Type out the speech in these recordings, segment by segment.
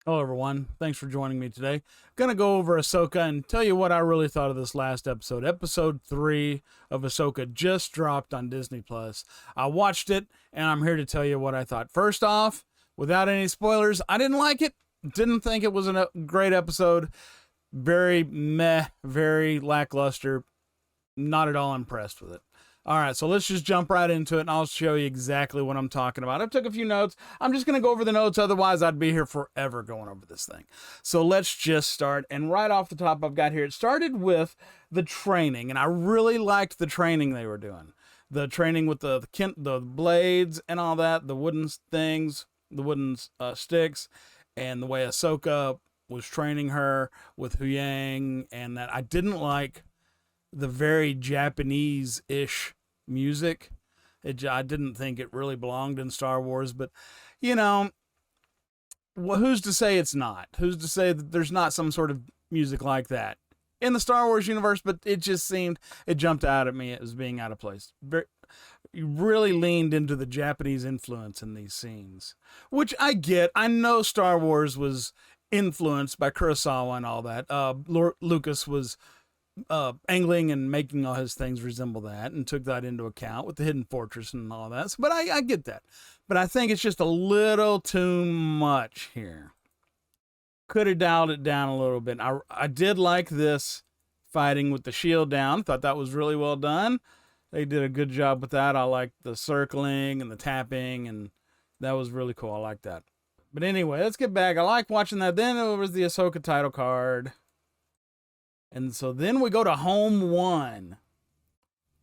Hello, everyone. Thanks for joining me today. Gonna go over Ahsoka and tell you what I really thought of this last episode. Episode 3 of Ahsoka just dropped on Disney Plus. I watched it, and I'm here to tell you what I thought. First off, without any spoilers, I didn't like it. Didn't think it was a great episode. Very meh, very lackluster. Not at all impressed with it. All right, so let's just jump right into it, and I'll show you exactly what I'm talking about. I took a few notes. I'm just going to go over the notes. Otherwise, I'd be here forever going over this thing. So let's just start. And right off the top, I've got here, it started with the training, and I really liked the training they were doing. The training with the blades and all that, the wooden things, the wooden sticks, and the way Ahsoka was training her with Huyang, and that I didn't like the very Japanese-ish music. I didn't think it really belonged in Star Wars, but you know, who's to say it's not? Who's to say that there's not some sort of music like that in the Star Wars universe? But it just seemed it jumped out at me as being out of place. You really leaned into the Japanese influence in these scenes, which I get. I know Star Wars was influenced by Kurosawa and all that. Lucas was angling and making all his things resemble that and took that into account with the Hidden Fortress and all that. So, but I get that. But I think it's just a little too much here. Could have dialed it down a little bit. I did like this fighting with the shield down. Thought that was really well done. They did a good job with that. I like the circling and the tapping, and that was really cool. I like that. But anyway, let's get back. I like watching that. Then it was the Ahsoka title card. And so then we go to home one.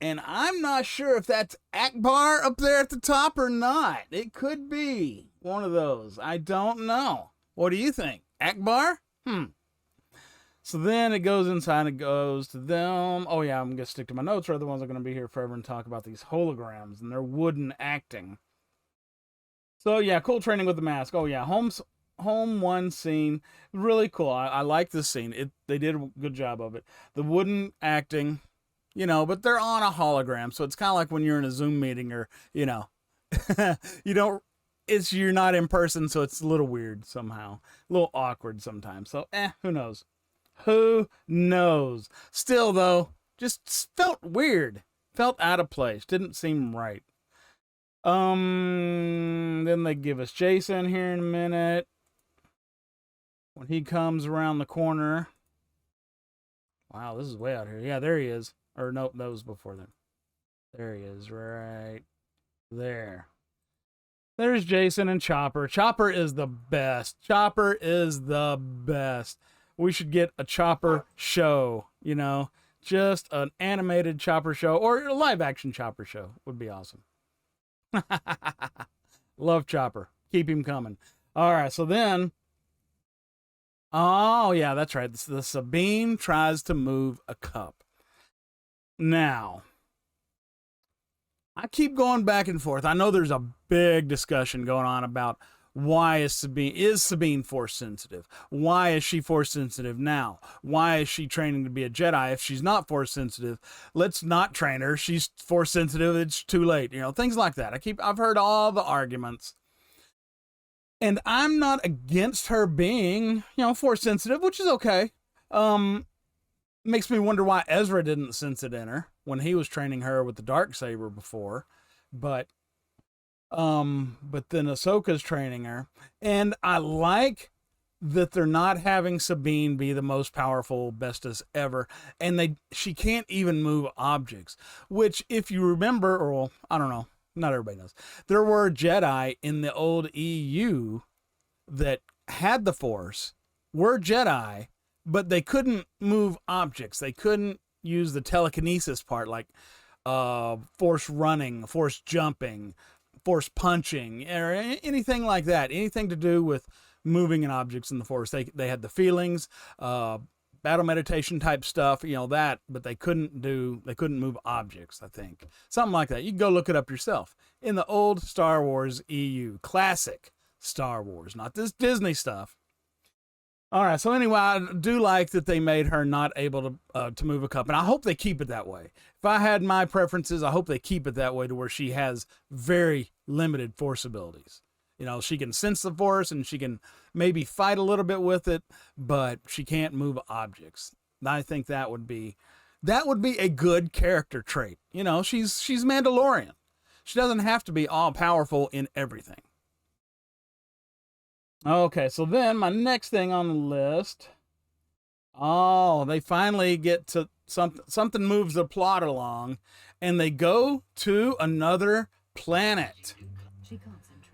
And I'm not sure if that's Akbar up there at the top or not. It could be one of those. I don't know. What do you think? Akbar? So then it goes inside and it goes to them. Oh, yeah, I'm going to stick to my notes, or otherwise I'm going to be here forever and talk about these holograms and their wooden acting. So, yeah, cool training with the mask. Oh, yeah, home one scene, really cool. I like this scene. They did a good job of it. The wooden acting, but they're on a hologram, so it's kind of like when you're in a Zoom meeting, or you don't. You're not in person, so it's a little weird somehow, a little awkward sometimes. So who knows? Who knows? Still though, just felt weird, felt out of place, didn't seem right. Then they give us Jason here in a minute. When he comes around the corner. Wow, this is way out here. Yeah, there he is. Or nope, that was before then. There he is, right there. There's Jason and Chopper. Chopper is the best. Chopper is the best. We should get a Chopper show, just an animated Chopper show or a live action Chopper show would be awesome. Love Chopper. Keep him coming. All right, so then oh, yeah, that's right. The Sabine tries to move a cup. Now, I keep going back and forth. I know there's a big discussion going on about why is Sabine force sensitive? Why is she force sensitive now? Why is she training to be a Jedi if she's not force sensitive? Let's not train her. She's force sensitive. It's too late. Things like that. I've heard all the arguments. And I'm not against her being, force sensitive, which is okay. Makes me wonder why Ezra didn't sense it in her when he was training her with the Darksaber before. But then Ahsoka's training her. And I like that they're not having Sabine be the most powerful, bestest ever. And she can't even move objects. Which, if you remember, or well, I don't know, not everybody knows. There were Jedi in the old EU that had the Force, were Jedi, but they couldn't move objects. They couldn't use the telekinesis part, like Force running, Force jumping, Force punching, or anything like that. Anything to do with moving in objects in the Force. They had the feelings, battle meditation type stuff, that, but they couldn't move objects, I think. Something like that. You can go look it up yourself. In the old Star Wars EU, classic Star Wars, not this Disney stuff. All right, so anyway, I do like that they made her not able to move a cup, and I hope they keep it that way. If I had my preferences, I hope they keep it that way to where she has very limited force abilities. She can sense the Force and she can maybe fight a little bit with it, but she can't move objects. I think that would be a good character trait. She's Mandalorian. She doesn't have to be all powerful in everything. Okay, so then my next thing on the list. Oh, they finally get to something moves the plot along, and they go to another planet.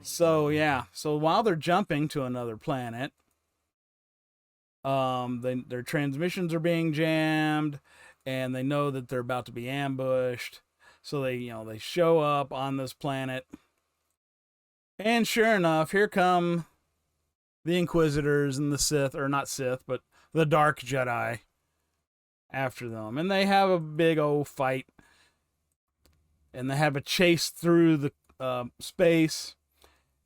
So yeah, so while they're jumping to another planet, their transmissions are being jammed, and they know that they're about to be ambushed. So they show up on this planet, and sure enough, here come the Inquisitors and the Sith, or not Sith, but the Dark Jedi after them. And they have a big old fight. And they have a chase through the space.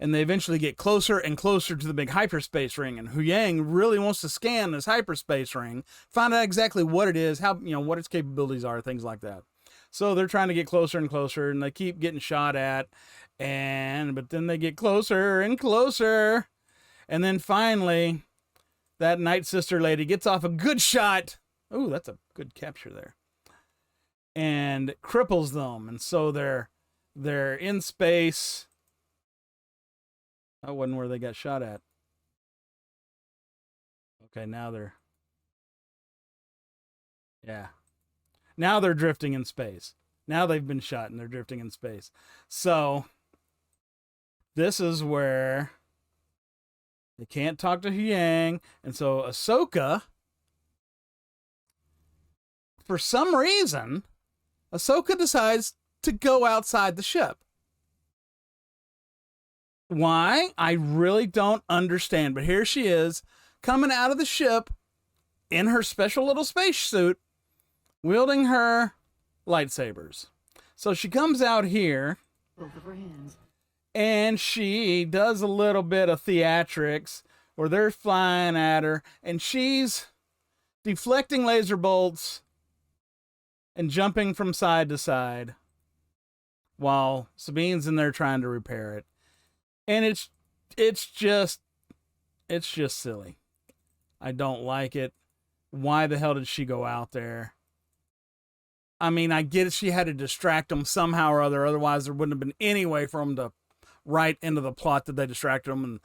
And they eventually get closer and closer to the big hyperspace ring. And Huyang really wants to scan this hyperspace ring, find out exactly what it is, how, what its capabilities are, things like that. So they're trying to get closer and closer, and they keep getting shot at. But then they get closer and closer. And then finally, that Night Sister lady gets off a good shot. Ooh, that's a good capture there. And cripples them. And so they're in space. That wasn't where they got shot at. Okay, now now they're drifting in space. Now they've been shot and they're drifting in space. So this is where they can't talk to Huyang, and so Ahsoka, for some reason, decides to go outside the ship. Why? I really don't understand, but here she is, coming out of the ship in her special little spacesuit, wielding her lightsabers. So she comes out here, both of her hands, and she does a little bit of theatrics where they're flying at her, and she's deflecting laser bolts and jumping from side to side while Sabine's in there trying to repair it. And it's just silly. I don't like it. Why the hell did she go out there? I mean, I get it. She had to distract them somehow or other. Otherwise, there wouldn't have been any way for them to write into the plot that they distracted them. And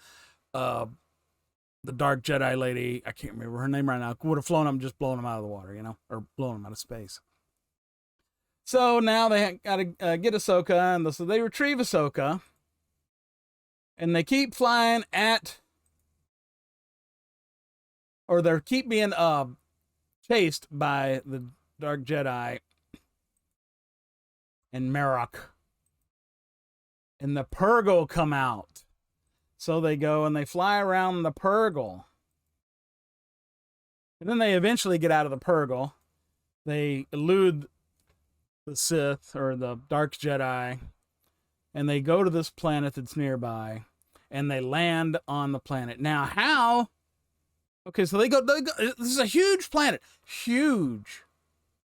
the Dark Jedi lady, I can't remember her name right now, would have flown them, just blown them out of the water, or blown them out of space. So now they got to get Ahsoka, and so they retrieve Ahsoka. And they keep flying they keep being chased by the Dark Jedi and Marok. And the Purgle come out. So they go and they fly around the Purgle. And then they eventually get out of the Purgle. They elude the Sith, or the Dark Jedi, and they go to this planet that's nearby, and they land on the planet. Now, how? Okay, so they go, this is a huge planet,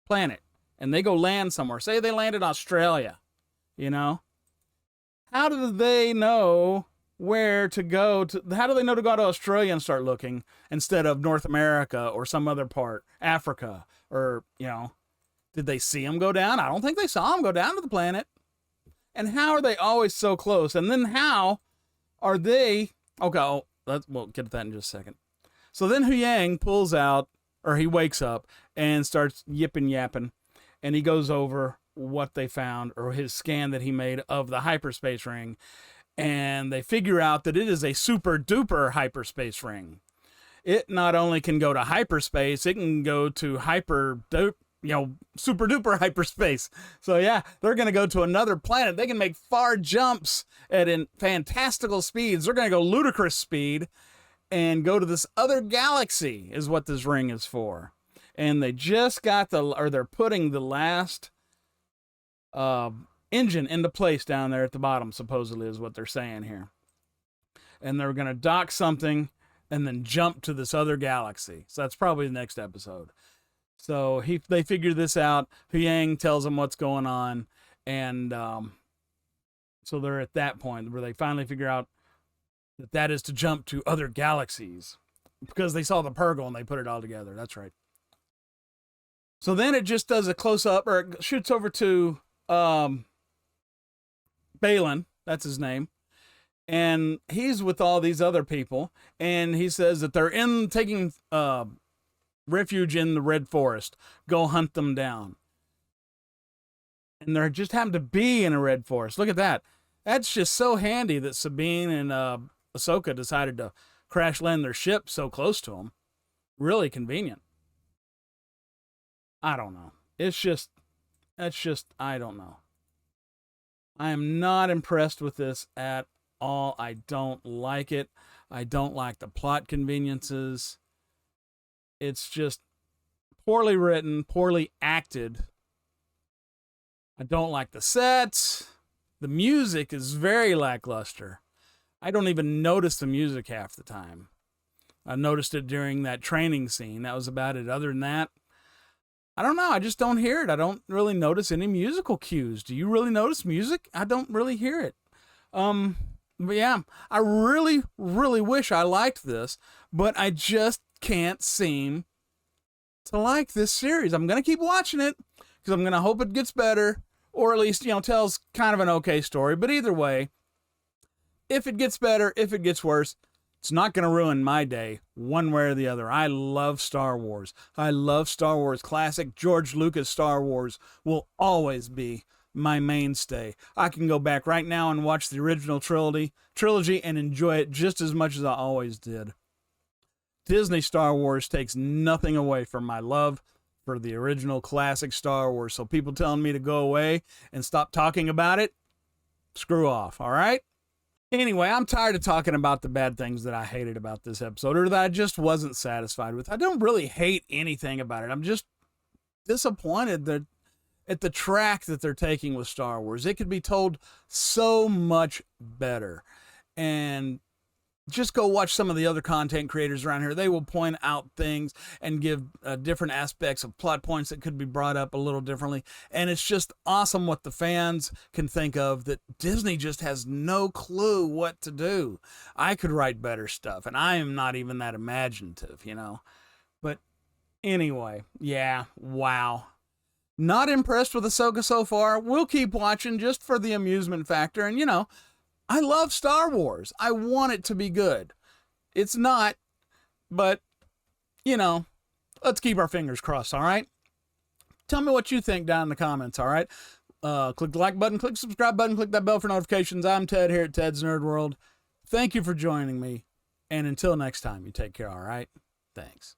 and they go land somewhere. Say they land in Australia, How do they know where to go how do they know to go to Australia and start looking instead of North America or some other part, Africa, or, did they see them go down? I don't think they saw them go down to the planet. And how are they always so close? And then how are they... Okay, we'll get to that in just a second. So then Huyang pulls out, or he wakes up and starts yipping yapping. And he goes over what they found, or his scan that he made of the hyperspace ring. And they figure out that it is a super duper hyperspace ring. It not only can go to hyperspace, it can go to super duper hyperspace. So yeah, they're going to go to another planet. They can make far jumps at fantastical speeds. They're going to go ludicrous speed and go to this other galaxy is what this ring is for. And they just got they're putting the last engine into place down there at the bottom, supposedly is what they're saying here. And they're going to dock something and then jump to this other galaxy. So that's probably the next episode. So they figure this out. Huyang tells them what's going on. And so they're at that point where they finally figure out That is to jump to other galaxies because they saw the Purgle and they put it all together. That's right. So then it just does a close up, or it shoots over to Balin. That's his name. And he's with all these other people, and he says that they're taking refuge in the Red Forest. Go hunt them down. And they just happen to be in a Red Forest. Look at that. That's just so handy that Sabine and Ahsoka decided to crash land their ship so close to them. Really convenient. I don't know. I don't know. I am not impressed with this at all. I don't like it. I don't like the plot conveniences. It's just poorly written, poorly acted. I don't like the sets. The music is very lackluster. I don't even notice the music half the time. I noticed it during that training scene. That was about it. Other than that, I don't know. I just don't hear it. I don't really notice any musical cues. Do you really notice music? I don't really hear it. But yeah, I really, really wish I liked this, but I just can't seem to like this series. I'm going to keep watching it because I'm going to hope it gets better, or at least, tells kind of an okay story. But either way, if it gets better, if it gets worse, it's not going to ruin my day one way or the other. I love Star Wars. I love Star Wars classic. George Lucas Star Wars will always be my mainstay. I can go back right now and watch the original trilogy and enjoy it just as much as I always did. Disney Star Wars takes nothing away from my love for the original classic Star Wars. So people telling me to go away and stop talking about it, screw off, all right? Anyway, I'm tired of talking about the bad things that I hated about this episode, or that I just wasn't satisfied with. I don't really hate anything about it. I'm just disappointed that at the track that they're taking with Star Wars. It could be told so much better. And just go watch some of the other content creators around here. They will point out things and give different aspects of plot points that could be brought up a little differently. And it's just awesome what the fans can think of that Disney just has no clue what to do. I could write better stuff, and I am not even that imaginative, But anyway, yeah, wow. Not impressed with Ahsoka so far. We'll keep watching just for the amusement factor. And, I love Star Wars. I want it to be good. It's not, but, let's keep our fingers crossed, all right? Tell me what you think down in the comments, all right? Click the like button, click the subscribe button, click that bell for notifications. I'm Ted here at Ted's Nerd World. Thank you for joining me. And until next time, you take care, all right? Thanks.